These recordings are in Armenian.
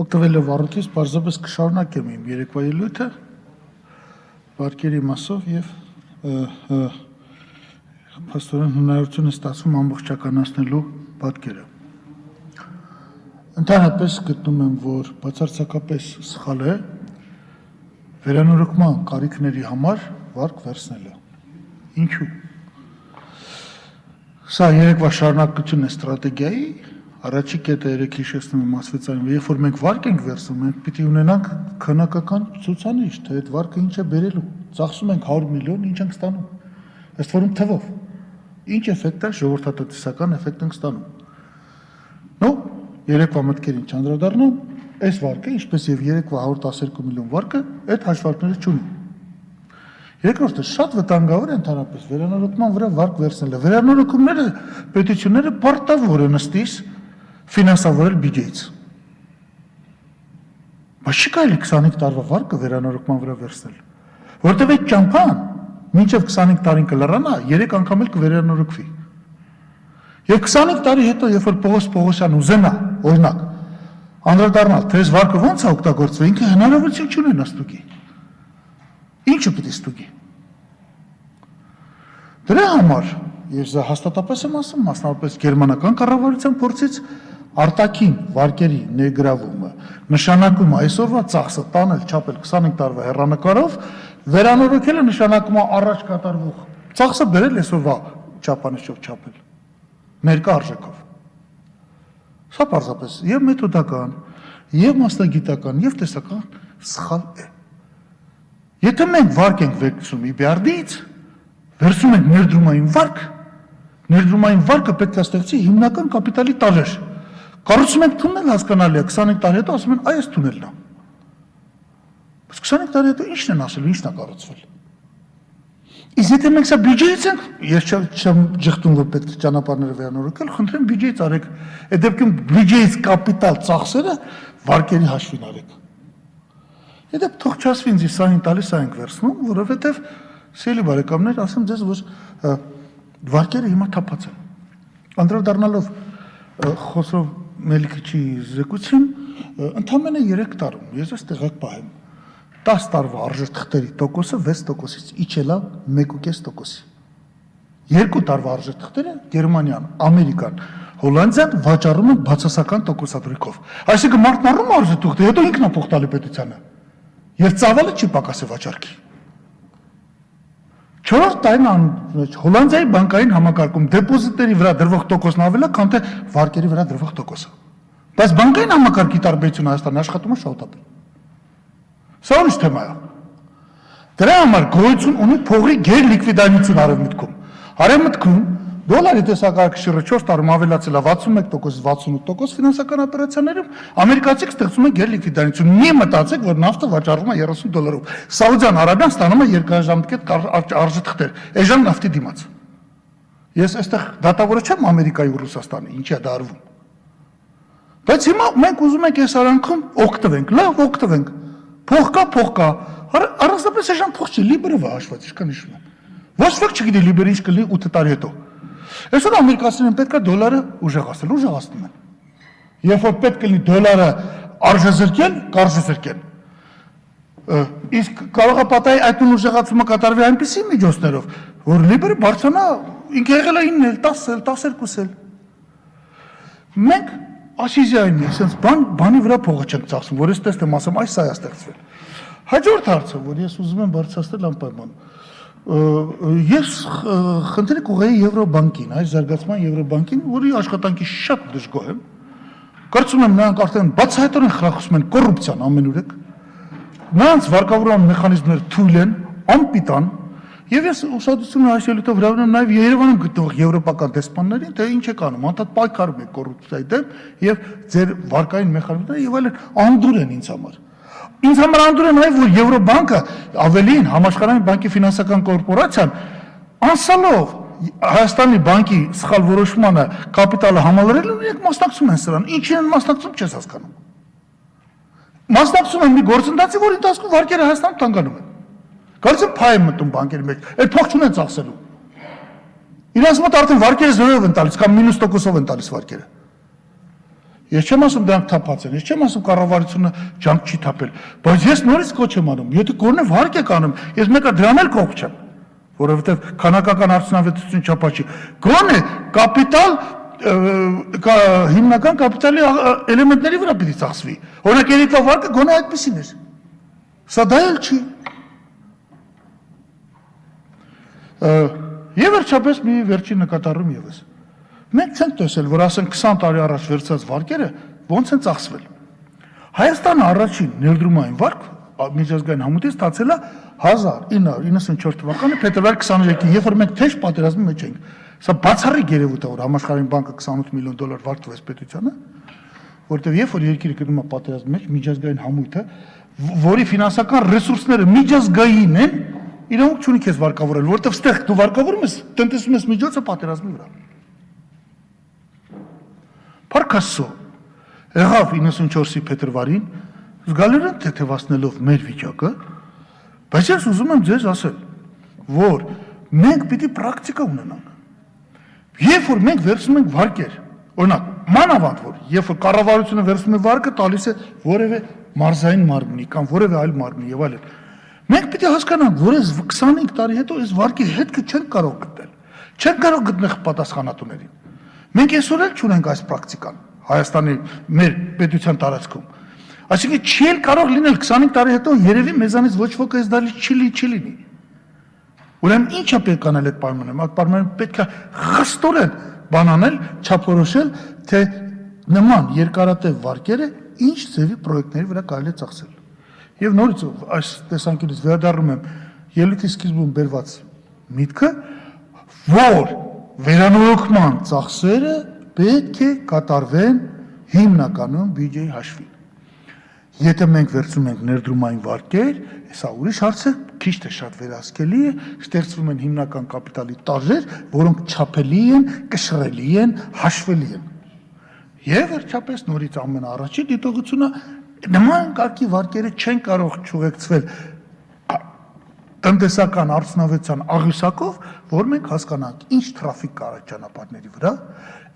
Օգտվելով առիթից պարզապես կշարունակեմ իմ երեկվա ելույթը վարկերի մասով եւ փաստորեն հնարավորություն է ստացվում ամբողջականացնելու պատկերը։ Ընդհանրապես գտնում եմ, որ բացարձակապես սխալ է վերանորոգման կարիքների համար վարկ վերցնելը։ Ինչու՞։ Սա երեկվա շարունակություն է ստրատեգիայի, առաջի կետը երեք հիշեցնում եմ ասվեցային, երբ որ մենք վարկ ենք վերցնում, մենք պիտի ունենանք քանակական ցուցանիշ, թե այդ վարկը ինչ է բերելու։ Ծախսում ենք 100 միլիոն, ինչ ենք ստանում։ Ըստ որում թվով։ Ինչ էֆեկտ է, ժողովրդատնտեսական էֆեկտ ենք ստանում։ Նո, երեկվա մտքերին չանդրադառնամ, այս վարկը, ինչպես եւ երեկվա 112 միլիոն վարկը, այդ հաշվարկները չունի։ Երկրորդը շատ վտանգավոր է ընդհանրապես վերանորոգման վրա վարկ վերցնելը։ Վերանորոգումները պետությունները պարտավոր են ըստիս ֆինանսավորել բյուջեից։ Բայց չի կարելի 25 տարվա վարկը վերանորոգման վրա վերցնել, որտեղ այդ ճամփան մինչև 25 տարին կլռանա, 3 անգամ էլ կվերանորոգվի։ Եվ 25 տարի հետո, երբ որ Պողոս Պողոսյան ուզենա, օրինակ, անդրադառնալ, թե այս վարկը ո՞նց է օգտագործվում, ինքը հնարավորություն չունենա ստուգի։ Ինչը պիտի ստուգի։ Դրա համար, ես հաստատապես եմ ասում, մասնավորապես գերմանական կառավարության փորձից արտաքին վարկերի ներգրավումը նշանակում է այսօրվա ծախսը տանել, չափել 25 տարվա հեռանկարով, վերանորոգելը նշանակում է առաջ կատարվող ծախսը բերել այսօրվա չափանիշով չափել, ներկա արժեքով։ Սա պարզապես եւ մեթոդական, եւ մասնագիտական, եւ տեսական սխալ է։ Եթե մենք վարկ ենք վերցնում իբիարդից, վերցնում ենք ներդրումային վարկը պետք է ստեղծի հիմնական կապիտալի տարեր։ Կառուցում ենք թունել հասկանալի է, 25 տարի հետո ասում են, այս թունելն է։ Բայց 25 տարի հետո ի՞նչն են ասել, ի՞նչն է կառուցվել։ Իսկ եթե մենք սա բյուջեից ենք, ես չեմ ջղթում, որ պետք է ճանապարհները վերանորոգել, խնդրեմ բյուջեից արեք, այդ դեպքում բյուջեից կապիտալ ծախսերը վարկերի հաշվին արեք։ Եթե թող չասվի ինձ սա են տալիս, սա ենք վերցնում, որովհետև սիրելի բարեկամներ, ասեմ ձեզ, որ վարկերը հիմա թափած են։ Անդրադառնալով Խոսրով Մելիքիչի զեկույցին, ընդամենը 3 տարում, ես այս տեղակ պահեմ, 10 տարվա արժեթղթերի տոկոսը 6%-ից իջել է 1.5%-ի։ 2 տարվա արժեթղթերը Գերմանիան, Ամերիկան, Հոլանդիան վաճառում են բացասական տոկոսադրույքով։ Այսինքն մարդն առնում է արժեթղթը, հետո ինքն է փող տալի պետությանը։ Եվ ծավալը չի պակասի վաճառքի։ 4 տարին Հոլանդիայի բանկային համակարգում դեպոզիտների վրա դրվող տոկոսն ավել է, քան թե վարկերի վրա դրվող տոկոսը։ Բայց բանկային համակարգի տարբերությունը Հայաստանի աշխատում է շահութապեր։ Սա ուրիշ թեմա է։ Դրա համար գոյություն ունի փողի գերլիկվիդայնություն արևմուտքում։ Արևմուտքում դոլարի տեսակարգը 4 տարում ավելացել է 61%-ից 68% ֆինանսական օպերացիաներում, ամերիկացիք ստեղծում են գերլիկվիդայնություն։ Մի մտածեք, որ նավթը վաճառվում է $30-ով։ Սաուդյան Արաբիան ստանում է երկարաժամկետ արժեթղթեր, էժան նավթի դիմաց։ Ես այստեղ դատավորը չեմ Ամերիկայի ու Ռուսաստանի, ինչի է դա արվում։ Բայց հիմա մենք ուզում ենք այս արանքում օգտվենք, լավ օգտվենք։ Փող կա։ Առանձնապես էժան փող չի, լիբրը հաշված, ինչքան հիշում եմ։ Ոչ ոք չգիտի լիբրը ինչ կլինի 8 տարի հետո։ Այսօր ամերիկացիներին պետք է դոլարը ուժեղացնել են։ Երբ որ պետք է լինի դոլարը արժեզրկել, կարժեզրկեն։ Իսկ կարող է պատահի այդ ուժեղացումը կատարվի այնպիսի միջոցներով, որ լիբրը բարձրանա, ինքը եղել է 9-ել, 10-ել, 12-ել։ Մենք ասիզիային այսպես բանի վրա փողը չենք ծախսում, որ ես տեսնեմ ասեմ, այս սա է ստեղծվել։ Հաջորդ հարցը, որ ես ուզում եմ բարձրացնել անպայման։ Ես խնդրի կուղեի Եվրոբանկին, այս զարգացման Եվրոբանկին, որի աշխատանքի շատ դժգոհ եմ, կարծում եմ նրանք արդեն բացահայտորեն խրախուսում են կոռուպցիան ամենուրեք, նրանց վարկավորման մեխանիզմները թույլ են, անպիտան, եւ ես ուշադրություն այս ելույթով հրավիրում եմ նաեւ Երևանում գտնվող եվրոպական դեսպաններին, թե ինչ է կանում, անդադ պայքարում է կոռուպցիայի դեմ եւ ձեր վարկային մեխանիզմները եւ այլն անդուր են ինձ համար։ Ինձ համար անդուր է նաև, որ Եվրոբանկը ավելին համաշխարհային բանկի ֆինանսական կորպորացիան անսալով Հայաստանի բանկի սխալ որոշմանը կապիտալը համալրելու իրենք մասնակցում են սրան։ Ինչի են մասնակցում, չես հասկանում։ Մասնակցում են մի գործընթացի, որի ընթացքում վարկերը Հայաստանում տանգանում են։ Գալիս են փայ մտնում բանկերի մեջ, այդ փող չունեն ծախսելու։ Իրենց մոտ արդեն վարկերը 0-ով են տալիս կամ -%-ով են տալիս վարկերը։ Ես չեմ ասում դրանք թափած են, ես չեմ ասում կառավարությունը ջանք չի թափել, բայց ես նորից կոչ եմ անում, եթե կորնե վարկ եք անում, ես մեկը դրան էլ կողք չեմ, որովհետև քանակական արդյունավետություն չափաչի։ Գոնե կապիտալ հիմնական կապիտալի էլեմենտների վրա պիտի ծախսվի։ Օրինակ երեկվա վարկը գոնե այդպեսին էր։ Սա դա էլ չի։ Եվ վերջապես մի վերջին նկատառում եւս։ Մենք չենք տեսել, որ ասենք 20 տարի առաջ վերցած վարկերը ոնց են ծախսվել։ Հայաստանը առաջին ներդրումային վարկ միջազգային համույթից ստացել է 1994 թվականի փետրվար 23-ին, երբ որ մենք թեժ պատերազմի մեջ էինք։ Սա բացառիկ երևույթ է, որ Համաշխարհային բանկը 28 միլիոն դոլար վարկ տվեց պետությանը, որտեղ երբ որ երկիրը գնում է պատերազմի մեջ, միջազգային համույթը, որի ֆինանսական ռեսուրսները միջազգային են, իրավունք չունի քեզ վարկավորել, որտեղ ստեղ դու վարկավորում ես, տնտեսում ես միջոցը պատերազմի վրա։ Փառքասո եղավ 94-ի փետրվարին, զգալիորեն թեթևացնելով մեր վիճակը, բայց ես ուզում եմ ձեզ ասել, որ մենք պիտի պրակտիկա ունենանք։ Երբ որ մենք վերցնում ենք վարկեր, օրինակ, մանավանդ որ, երբ որ կառավարությունը վերցնում է վարկը, տալիս է որևէ մարզային մարմնի կամ որևէ այլ մարմնի եւ այլն։ Մենք պիտի հասկանանք, որ այս 25 տարի հետո այս վարկի հետքը չենք կարող գտնել։ Չենք կարող գտնել պատասխանատուներին։ Մենք այսօր էլ չունենք այս պրակտիկան Հայաստանի մեր պետության տարածքում։ Այսինքն չի էլ կարող լինել 25 տարի հետո երևի մեզանից ոչ ոք այս դալի չի լինի։ Ուրեմն ի՞նչ է պետք անել այդ պայմաններում։ Այդ պայմաններում պետք է խստորեն բան անել, չափորոշել, թե նման երկարատև վարկերը ինչ ձևի պրոյեկտների վրա կարելի է ծախսել։ Եվ նորից այս տեսանկյունից վերադառնում եմ ելույթի սկիզբում բերված միտքը, որ վերանորոգման ծախսերը պետք է կատարվեն հիմնականում բյուջեի հաշվին։ Եթե մենք վերցնում ենք ներդրումային վարկեր, սա ուրիշ հարց է, քիչ թե շատ վերահսկելի է, ստեղծվում են հիմնական կապիտալի տարրեր, որոնք չափելի են, կշռելի են, հաշվելի են։ Եվ վերջապես նորից ամենաառաջին դիտողությունը նման կարգի վարկերը չեն կարող չուղեկցվել տնտեսական արդյունավետության աղյուսակով, որ մենք հասկանանք ինչ թրաֆիկ կա այդ ճանապարհների վրա,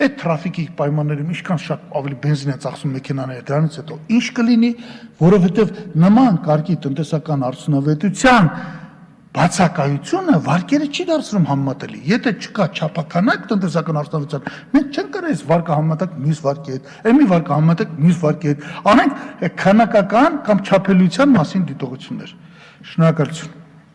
այդ թրաֆիկի պայմաններում ինչքան շատ ավելի բենզին են ծախսում մեքենաները, դրանից հետո ինչ կլինի, որովհետև նման կարգի տնտեսական արդյունավետության բացակայությունը վարկերը չի դարձնում համեմատելի։ Եթե չկա չափականակ տնտեսական արդյունավետության, մենք չենք կարող այս վարկը համեմատել մյուս վարկի հետ, այլ մի վարկը համեմատել մյուս վարկի հետ, անենք քանակական կամ չափելիության մասին դիտողություններ։ Շնորհակալություն։